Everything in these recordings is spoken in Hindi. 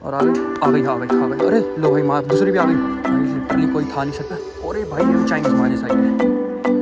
और आ गई। अरे लो भाई माँ दूसरी भी आ गई भाई, लिटरली कोई था नहीं सकता। अरे भाई ये चाइनीज माँ जैसा ही है।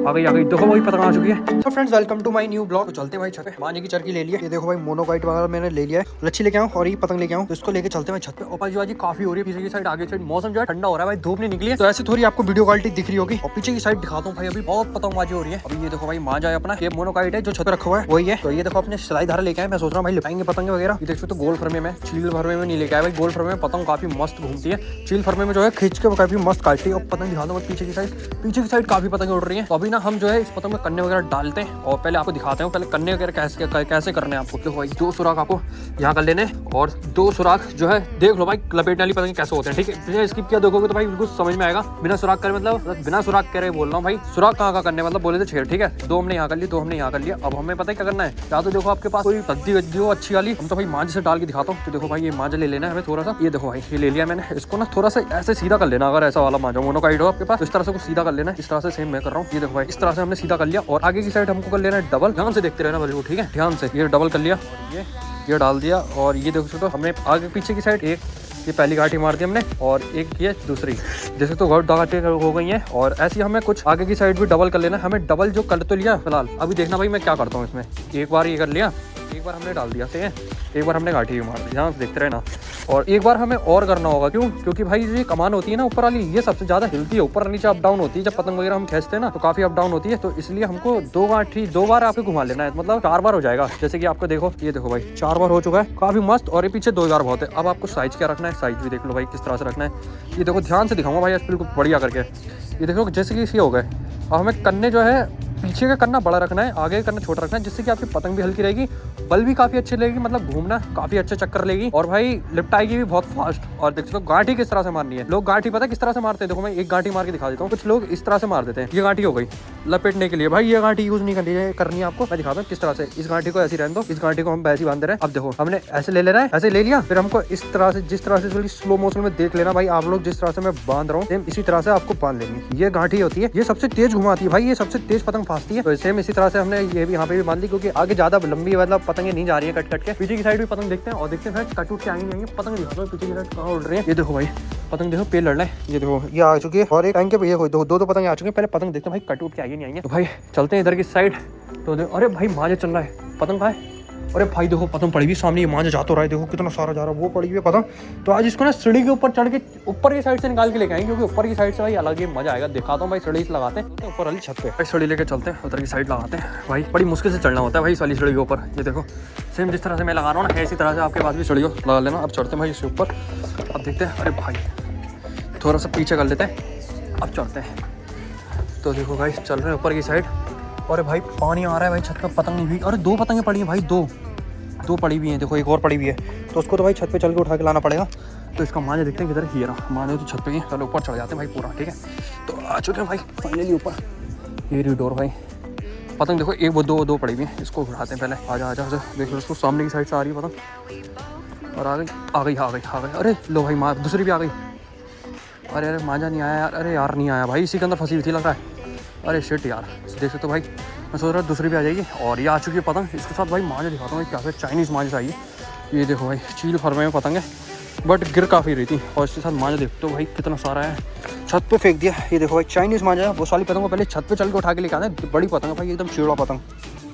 आ गई देखो भाई पतंग आ चुकी है। तो friends welcome to my new blog. तो चलते हैं भाई छत पे। माने की चरखी ले लिया, ये देखो भाई मोनोकाइट वगैरह मैंने ले लिया है। लच्छी लेके आऊँ और ये पतंग लेके आऊँ, तो इसको लेके चलते हैं छत पे। ऊपर जो आज काफी हो रही है, पीछे की साइड आगे साइड मौसम जो है ठंडा हो रहा है भाई, धूप नहीं निकली है तो ऐसे थोड़ी आपको वीडियो क्वालिटी दिख रही होगी। और पीछे की साइड दिखाता हूँ भाई, अभी बहुत पतंगबाजी हो रही है। अभी ये देखो भाई माँ जाए अपना, ये मोनोकाइट है जो छत पे रखा हुआ है वही है। तो ये देखो अपने सिलाई धारा लेके आए, मैं सोच रहा हूँ भाई लिपाएंगे पतंगे वगैरह। ये देखो तो गोल फरमे में, चील फरमे में नहीं लेके आए भाई। गोल फरमे में पतंग काफी मस्त घूमती है, चील फरमे में जो है खींच के काफी मस्त काटती है। और पतंग दिखा दो पीछे की साइड काफी पतंगे उड़ रही है। तो अभी ना हम जो है इस पतंग में कन्ने वगैरह डालते हैं और पहले आपको दिखाते हैं पहले कन्ने वगैरह कैसे करने हैं आपको। देखो भाई 2 सुराख आपको यहाँ कर लेने और 2 सुराख जो है देख लो भाई लपेटने वाली पतंग कैसे होते हैं, ठीक है। बिना स्किप किया देखोगे तो भाई बिल्कुल समझ में आएगा। बिना सुराख करे मतलब बिना सुराख करे बोल रहा हूँ भाई, सुराख कहाँ करने मतलब बोले तो छेड़, ठीक है। 2 हमने यहाँ कर लिया, 2 हमने यहाँ कर लिया। अब हमें पता है क्या करना है, या तो देखो आपके पास कोई गद्दी वद्दी हो अच्छी वाली, हम तो भाई मांझ से डाल के दिखाता हूँ। तो देखो भाई ये मांझ ले लेना है हमें थोड़ा सा। ये देखो भाई ये ले लिया मैंने, इसको ना थोड़ा सा ऐसे सीधा कर लेना। अगर ऐसा वाला मांझा मोनोकाइट हो आपके पास तो इस तरह से सीधा कर लेना। इस तरह से सेम मैं कर रहा हूँ। ये देखो भाई इस तरह से हमने सीधा कर लिया और आगे की साइड हमको कर लेना है डबल। ध्यान से देखते रहना बल्कि, ठीक है ध्यान से। ये डबल कर लिया और ये डाल दिया और ये देखो तो हमने आगे पीछे की साइड एक ये पहली घाटी मार दी हमने और एक ये दूसरी, जैसे तो घाटी हो गई है। और ऐसे ही हमें कुछ आगे की साइड भी डबल कर लेना। हमें डबल जो कर तो लिया फिलहाल, अभी देखना भाई मैं क्या करता हूँ इसमें। एक बार ये कर लिया, एक बार हमने डाल दिया सही है, एक बार हमने घाटी भी मार दी, ध्यान से देखते रहना। और एक बार हमें और करना होगा, क्यों? क्योंकि भाई ये कमान होती है ना ऊपर वाली, ये सबसे ज्यादा हिलती है, ऊपर नीचे अप डाउन होती है। जब पतंग वगैरह हम खींचते हैं ना तो काफी अप डाउन होती है, तो इसलिए हमको 2 बार आपको घुमा लेना है, मतलब 4 बार हो जाएगा। जैसे कि आपको देखो, ये देखो भाई 4 बार हो चुका है, काफी मस्त। और ये पीछे 2 बार बहुत है। अब आपको साइज क्या रखना है, साइज भी देख लो भाई किस तरह से रखना है। ये देखो ध्यान से दिखाऊंगा भाई बिल्कुल बढ़िया करके। ये देखो जैसे कि इसी हो गए। अब हमें कन्ने जो है पीछे का कन्ना बड़ा रखना है, आगे का कन्ना छोटा रखना है, जिससे कि आपकी पतंग भी हल्की रहेगी, बल भी काफी अच्छी लगेगी, मतलब घूमना काफी अच्छे चक्कर लेगी और भाई लिपटाएगी भी बहुत फास्ट। और देख सकते हो गांठी किस तरह से मारनी है। लोग गांठी पता है किस तरह से मारते हैं, देखो मैं एक गांठी मार के दिखा देता हूँ। कुछ लोग इस तरह से मार देते हैं, ये गांठी हो गई लपेटने के लिए। भाई ये गांठी यूज नहीं करनी है आपको, मैं दिखाता हूँ किस तरह से। इस गांठी को ऐसी रहने दो, इस गांठी को हम वैसे ही बांध रहे हैं। अब देखो हमने ऐसे ले लेना है, ऐसे ले लिया, फिर हमको इस तरह से, जिस तरह से थोड़ी स्लो मोशन में देख लेना भाई आप लोग, जिस तरह से मैं बांध रहा हूँ सेम इसी तरह से आपको बांध लेनी। ये गांठी होती है, ये सबसे तेज घुमाती है भाई, ये सबसे तेज पतंग फांसती है। तो सेम इसी तरह से हमने ये भी यहाँ पे भी बांध ली, क्योंकि आगे ज्यादा लंबी मतलब पतंगे नहीं जा रही है कट के। पीछे की साइड भी पतंग देखते हैं और देखते हैं कट उठ के आएंगे पतंग दिखा दो पीछे की साइड कहाँ उड़ रही है। ये देखो भाई पतंग देखो पे लड़ रहा है, ये देखो ये आ चुकी है और एक टाइम के भैया दो पतंग आ चुके हैं। पहले पतंग देखते हैं भाई कट उठ के आएंगे नहीं आएंगे। तो भाई चलते हैं इधर की साइड। तो अरे भाई मांझा चल रहा है, पतंग कहाँ है? अरे भाई देखो पतंग पड़ी हुई सामने, ये मांझा जा तो रहा है, देखो कितना सारा जा रहा है, वो पड़ी हुई है पतंग। तो आज इसको ना सीढ़ी के ऊपर चढ़ के ऊपर की साइड से निकाल के लेके आएंगे, क्योंकि ऊपर की साइड से भाई अलग ही मजा आएगा। दिखाता हूँ भाई सीढ़ी से लगाते हैं ऊपर वाली छत पे, सीढ़ी लेके चलते हैं उधर की साइड लगाते हैं। भाई बड़ी मुश्किल से चढ़ना होता है भाई इस वाली सीढ़ी के ऊपर। ये देखो सेम जिस तरह से मैं लगा रहा हूँ ना, इसी तरह से आपके पास भी सीढ़ी लगा लेना। अब चढ़ते हैं भाई इसके ऊपर, अब देखते हैं। अरे भाई थोड़ा सा पीछे कर लेते हैं, अब चढ़ते हैं। तो देखो भाई चल रहे हैं ऊपर की साइड। अरे भाई पानी आ रहा है भाई, छत पर पतंग नहीं हुई। अरे 2 पतंगें पड़ी हैं भाई, दो पड़ी हुई हैं, देखो एक और पड़ी हुई है। तो उसको तो भाई छत पे चल के उठा के लाना पड़ेगा। तो इसका मांझा देखते हैं किधर, ये रहा मांझा तो छत पे ही। चलो ऊपर चढ़ जाते हैं भाई पूरा, ठीक है। तो आ चुके हैं भाई फाइनली ऊपर, ये रही डोर भाई। पतंग देखो एक वो दो पड़ी हुई हैं, इसको उठाते हैं पहले। आजा देख लो, उसको सामने की साइड से आ रही है पतंग और आ गई। अरे लो भाई माँ दूसरी भी आ गई। अरे मांझा नहीं आया यार, अरे यार नहीं आया भाई, इसी के अंदर फंसी हुई थी लग रहा है। अरे शिट यार, देख सकते हो भाई, मैं सोच रहा हूँ दूसरी भी आ जाएगी। और ये आ चुकी है पतंग, इसके साथ भाई मांझा दिखाता हूँ क्या चाइनीज़ मांझा आई है। ये देखो भाई चील फरमे में पतंग है, बट गिर काफ़ी रही थी। और इसके साथ मांझा देखते हो भाई कितना सारा है, छत पे फेंक दिया। ये देखो भाई चाइनीज़ मांझा है, वो सारी पतंग को पहले छत पे चल के उठा के लेके आते हैं। बड़ी पतंग है भाई, एकदम चिड़ा पतंग।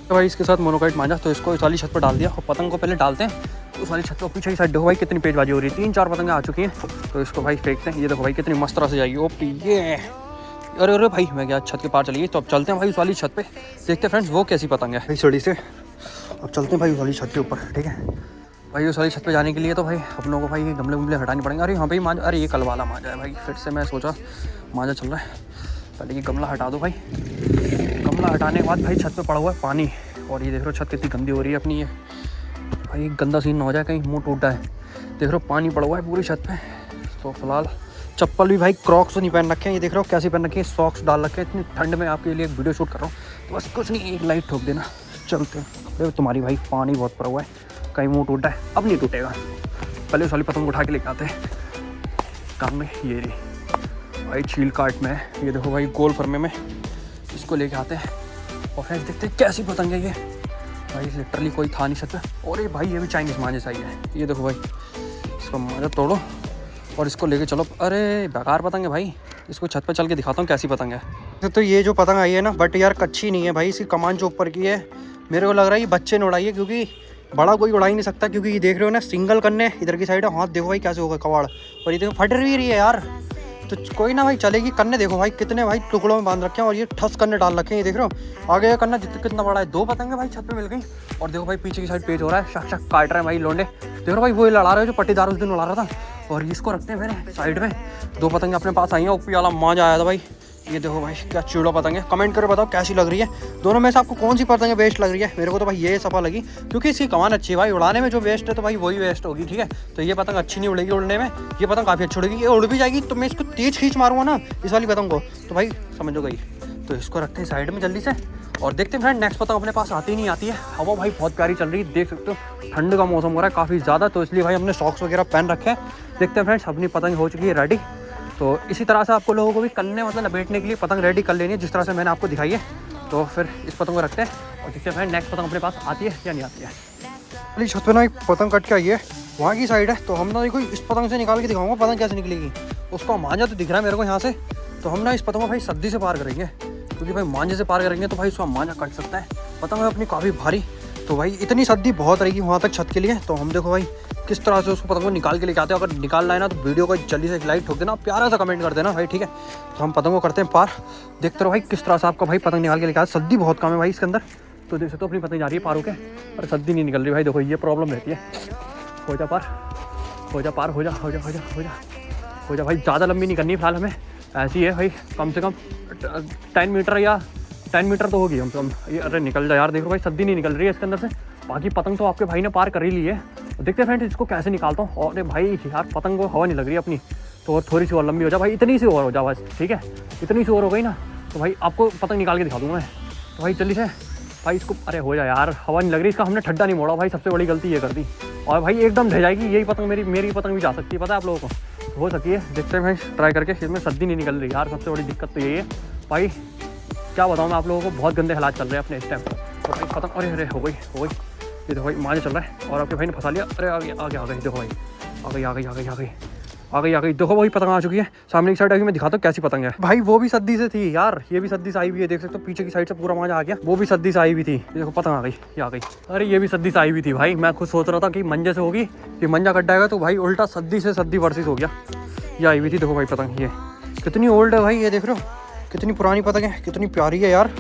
तो भाई इसके साथ मोनोकाइट मांझा, तो इसको इस वाली छत पर डाल दिया और पतंग को पहले डालते हैं उस वाली छत को। पीछे की साइड देखो भाई कितनी पेचबाजी हो रही है, 3-4 पतंगें आ चुकी हैं। तो इसको भाई फेंकते हैं। ये देखो भाई कितनी मस्त तरह से जाएगी ओपी ये। अरे भाई मैं क्या छत के पार चली गई। तो अब चलते हैं भाई उस वाली छत पे, देखते हैं फ्रेंड्स वो कैसी पतंग है भाई सीढ़ी से। अब चलते हैं भाई उस वाली छत के ऊपर, ठीक है भाई। उस वाली छत पे जाने के लिए तो भाई अपनों को भाई ये गमले हटाने पड़ेंगे। अरे यहाँ पे मांझा, अरे ये कल वाला मांझा है भाई, फिर से मैं सोचा मांझा चल रहा है। पहले ये गमला हटा दो भाई। गमला हटाने के बाद भाई छत पे पड़ा हुआ है पानी, और ये देख रहे हो छत कितनी गंदी हो रही है अपनी। ये भाई गंदा सीन ना हो जाए कहीं मुँह टूट जाए। देख रहे हो पानी पड़ा हुआ है पूरी छत पे। तो फिलहाल चप्पल भी भाई क्रॉक्स नहीं पहन रखे हैं, ये देख रहे हो कैसे पहन रखे हैं, सॉक्स डाल रखे हैं। इतनी ठंड में आपके लिए एक वीडियो शूट कर रहा हूँ, तो बस कुछ नहीं, एक लाइट ठोक देना, चलते हैं। तुम्हारी भाई पानी बहुत पड़ा हुआ है, कहीं मुँह टूटा है, अब नहीं टूटेगा। पहले उस वाली पतंग उठा के लेके आते हैं काम में। ये रही भाई चील काट में, ये देखो भाई गोल फरमे में, इसको लेके आते हैं और फ्रेंड्स देखते हैं कैसी पतंग है ये। भाई लिटरली कोई था नहीं सकता। और ये भाई ये भी चाइनीज़ मांझे सही है। ये देखो भाई इसको मजा तोड़ो और इसको लेके चलो। अरे बेकार पतंग है भाई, इसको छत पे चल के दिखाता हूँ कैसी पतंग है। तो ये जो पतंग आई है ना, बट यार कच्ची नहीं है भाई, इसकी कमान जो ऊपर की है मेरे को लग रहा है ये बच्चे ने उड़ाई है, क्योंकि बड़ा कोई उड़ा ही नहीं सकता। क्योंकि ये देख रहे हो ना सिंगल कन्ने इधर की साइड है, हाथ देखो भाई कैसे होगा कवाड़, और ये देखो फट भी रही है यार। तो कोई ना भाई चलेगी। कन्ने देखो भाई कितने भाई टुकड़ों में बांध रखे हैं, और ये ठस कन्ने डाल रखे हैं। ये देख रहे हो आगे का कन्ना कितना बड़ा है। 2 पतंगे भाई छत पे मिल गई। और देखो भाई पीछे की साइड पेज हो रहा है, शक शक काट रहा है भाई लोंडे। देख रहे हो भाई वो लड़ा रहे हो जो पट्टीदार उस दिन उड़ा रहा था। और इसको रखते हैं मैंने साइड में। 2 पतंगे अपने पास आई हैं, ऊपरी वाला मजा आया था भाई। ये देखो भाई क्या चिड़ो पतंग है। कमेंट करके बताओ कैसी लग रही है। दोनों में से आपको कौन सी पतंग बेस्ट लग रही है। मेरे को तो भाई ये सफा लगी, क्योंकि इसकी कमान अच्छी है भाई। उड़ाने में जो वेस्ट है तो भाई वही वेस्ट होगी, ठीक है। तो ये पतंग अच्छी नहीं उड़ेगी उड़ने में, ये पतंग काफ़ी अच्छी उड़ेगी। ये उड़ भी जाएगी तो मैं इसको तेज खींच मारूंगा ना इस वाली पतंग को, तो भाई समझो गई। तो इसको रखते हैं साइड में जल्दी से, और देखते हैं फ्रेंड नेक्स्ट पतंग अपने पास आती नहीं आती है। हवा भाई बहुत प्यारी चल रही है, देख सकते हो। ठंड का मौसम हो रहा है काफ़ी ज़्यादा, तो इसलिए भाई हमने सॉक्स वगैरह पहन रखे हैं। देखते हैं फ्रेंड्स अपनी पतंग हो चुकी है रेडी। तो इसी तरह से आपको लोगों को भी कन्ने मतलब लपेटने के लिए पतंग रेडी कर लेनी है, जिस तरह से मैंने आपको दिखाई है। तो फिर इस पतंग को रखते हैं और देखते हैं नेक्स्ट पतंग अपने पास आती है या नहीं आती है। अरे छत पे ना एक पतंग कट के आई है, वहाँ की साइड है। तो हम ना देखो इस पतंग से निकाल के दिखाऊंगा पतंग कैसे निकलेगी। उसका मांझा तो दिख रहा है मेरे को यहाँ से। तो हम ना इस पतंग को भाई सद्दी से पार करेंगे, क्योंकि भाई मांझे से पार करेंगे तो भाई उसका मांझा कट सकता है। पतंग है अपनी काफ़ी भारी, तो भाई इतनी सद्दी बहुत रहेगी वहाँ तक छत के लिए। तो हम देखो भाई किस तरह से उसको पतंग को निकाल के लेके आते हैं। अगर निकालना है ना तो वीडियो को जल्दी से एक लाइक ठोक देना, प्यारा सा कमेंट कर देना भाई, ठीक है। तो हम पतंग को करते हैं पार। देखते रहो भाई किस तरह से आपका भाई पतंग निकाल के लेके आते। सद्दी बहुत कम है भाई इसके अंदर, तो देख सकते हो अपनी पतंग जा रही है पार होके, और सद्दी नहीं निकल रही भाई। देखो ये प्रॉब्लम रहती है। हो जा पार, हो जा पार, हो जा हो जा हो जा हो जा हो जा भाई। ज़्यादा लंबी नहीं करनी फिलहाल हमें, ऐसी है भाई कम से कम 10 मीटर या 10 मीटर तो होगी कम से कम। ये अरे निकल जा यार, देखो भाई सद्दी नहीं निकल रही है इसके अंदर से। बाकी पतंग तो आपके भाई ने पार कर ही ली है। देखते हैं फ्रेंड्स इसको कैसे निकालता हूँ। और भाई यार पतंग को हवा नहीं लग रही अपनी, तो और थोड़ी सी और लंबी हो जा भाई, इतनी सी और हो जा बस, ठीक है। इतनी सी और हो गई ना तो भाई आपको पतंग निकाल के दिखा दूँगा मैं। तो भाई जल्दी से भाई इसको, अरे हो जा यार, हवा नहीं लग रही। इसका हमने ठड्डा नहीं मोड़ा भाई, सबसे बड़ी गलती ये कर दी। और भाई एकदम ढह जाएगी यही पतंग, मेरी पतंग भी जा सकती है, पता है आप लोगों को। हो सकती है, देखते हैं भाई ट्राई करके। इसमें सद्दी नहीं निकल रही यार, सबसे बड़ी दिक्कत तो यही है भाई। क्या बताऊँ मैं आप लोगों को, बहुत गंदे हालात चल रहे हैं अपने इस टाइम। तो भाई पतंग, अरे अरे हो गई। ये देखो भाई मांझा चल रहा है और आपके भाई ने फंसा लिया। अरे आगे आगे आ गई, देखो भाई आ गई। देखो भाई पतंग आ चुकी है सामने की साइड। अभी मैं दिखाता हूँ कैसी पतंग है भाई। वो भी सद्दी से थी यार, ये भी सद्दी से आई हुई है, देख सकते हो पीछे की साइड से पूरा मांझा आ गया। वो भी सद्दी से आई हुई थी, देखो पतंग आ गई, ये आ गई। अरे ये भी सद्दी से आई हुई थी भाई। मैं खुद सोच रहा था कि मंजे से होगी, कि मंजा कट जाएगा, तो भाई उल्टा सद्दी से सद्दी वर्सेस हो गया। ये आई हुई थी देखो भाई पतंग। ये कितनी ओल्ड है भाई, ये देख रहे हो कितनी पुरानी पतंग है, कितनी प्यारी है यार।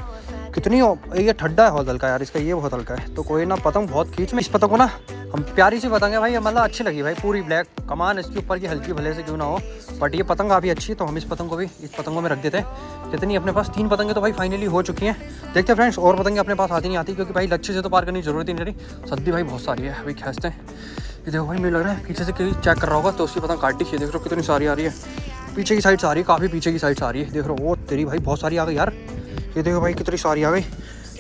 कितनी ये ठड्डा है बहुत हल्का यार इसका, ये बहुत हल्का है। तो कोई ना पतंग बहुत खींच में। इस पतंग को ना हम प्यारी सी पतंग है भाई, मतलब अच्छी लगी भाई। पूरी ब्लैक कमान इसके ऊपर की हल्की भले से क्यों ना हो, बट ये पतंग काफ़ी अच्छी है। तो हम इस पतंग को में रख देते हैं। कितनी अपने पास 3 पतंगें तो भाई फाइनली हो चुकी हैं। देखते हैं फ्रेंड्स और पतंगें अपने पास आती नहीं आती, क्योंकि भाई लक्ष्य से तो पार करने की जरूरत ही नहीं रही। सद्दी भाई बहुत सारी है, अभी खींचते हैं। ये देखो भाई मुझे लग रहा है पीछे से कहीं चेक कर रहा होगा तो उसकी पतंग काटी है। देख रहे हो कितनी सारी आ रही है, पीछे की साइड से आ रही है, काफ़ी पीछे की साइड से आ रही है। देख रहे हो वो तेरी भाई बहुत सारी आ गई यार। ये देखो भाई कितनी सारी आ गई।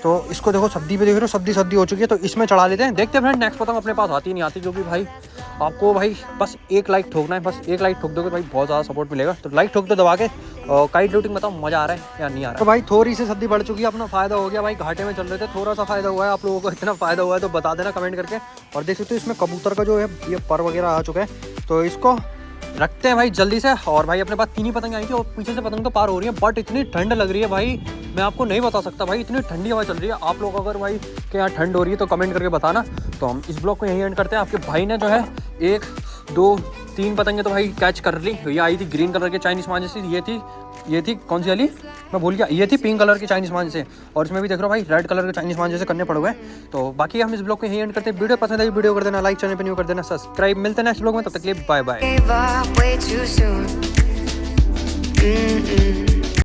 तो इसको देखो सद्दी पे देख रहे हो, सद्दी हो चुकी है। तो इसमें चढ़ा लेते हैं। देखते हैं फ्रेंड नेक्स्ट पतंग अपने पास आती नहीं आती, क्योंकि भाई आपको भाई बस एक लाइक ठोकना है। बस एक लाइक ठोक दोगे भाई बहुत ज़्यादा सपोर्ट मिलेगा। तो लाइक ठोक दो दबा के। और काइट लूटिंग बताओ मज़ा आ रहा है या नहीं आ रहा है। तो भाई थोड़ी सी सद्दी बढ़ चुकी है, अपना फ़ायदा हो गया भाई। घाटे में चल रहे थे, थोड़ा सा फ़ायदा हुआ है। आप लोगों को इतना फ़ायदा हुआ है तो बता देना कमेंट करके। और देख सकते हो इसमें कबूतर का जो है ये पर वगैरह आ चुका है। तो इसको रखते हैं भाई जल्दी से। और भाई अपने पास 3 ही पतंग आई थी, और पीछे से पतंग तो पार हो रही है, बट इतनी ठंड लग रही है भाई, मैं आपको नहीं बता सकता भाई। इतनी ठंडी हवा चल रही है। आप लोग अगर भाई के यहाँ ठंड हो रही है तो कमेंट करके बताना। तो हम इस ब्लॉग को यहीं एंड करते हैं। आपके भाई ने जो है 1 2 3 पतंगे तो भाई कैच कर ली। ये आई थी ग्रीन कलर के चाइनीज मांझे से, ये थी कौन सी वाली मैं भूल गया, ये थी पिंक कलर के चाइनीज मांझे से। और इसमें भी देख रहा हूँ भाई रेड कलर के चाइनीज मांझे से करने पड़ गए। तो बाकी हम इस ब्लॉग को यहीं एंड करते हैं। वीडियो पसंद आई वीडियो कर देना लाइक, चैनल पे न्यू कर देना सब्सक्राइब। मिलते हैं नेक्स्ट ब्लॉग में, तब तक के लिए बाय बाय।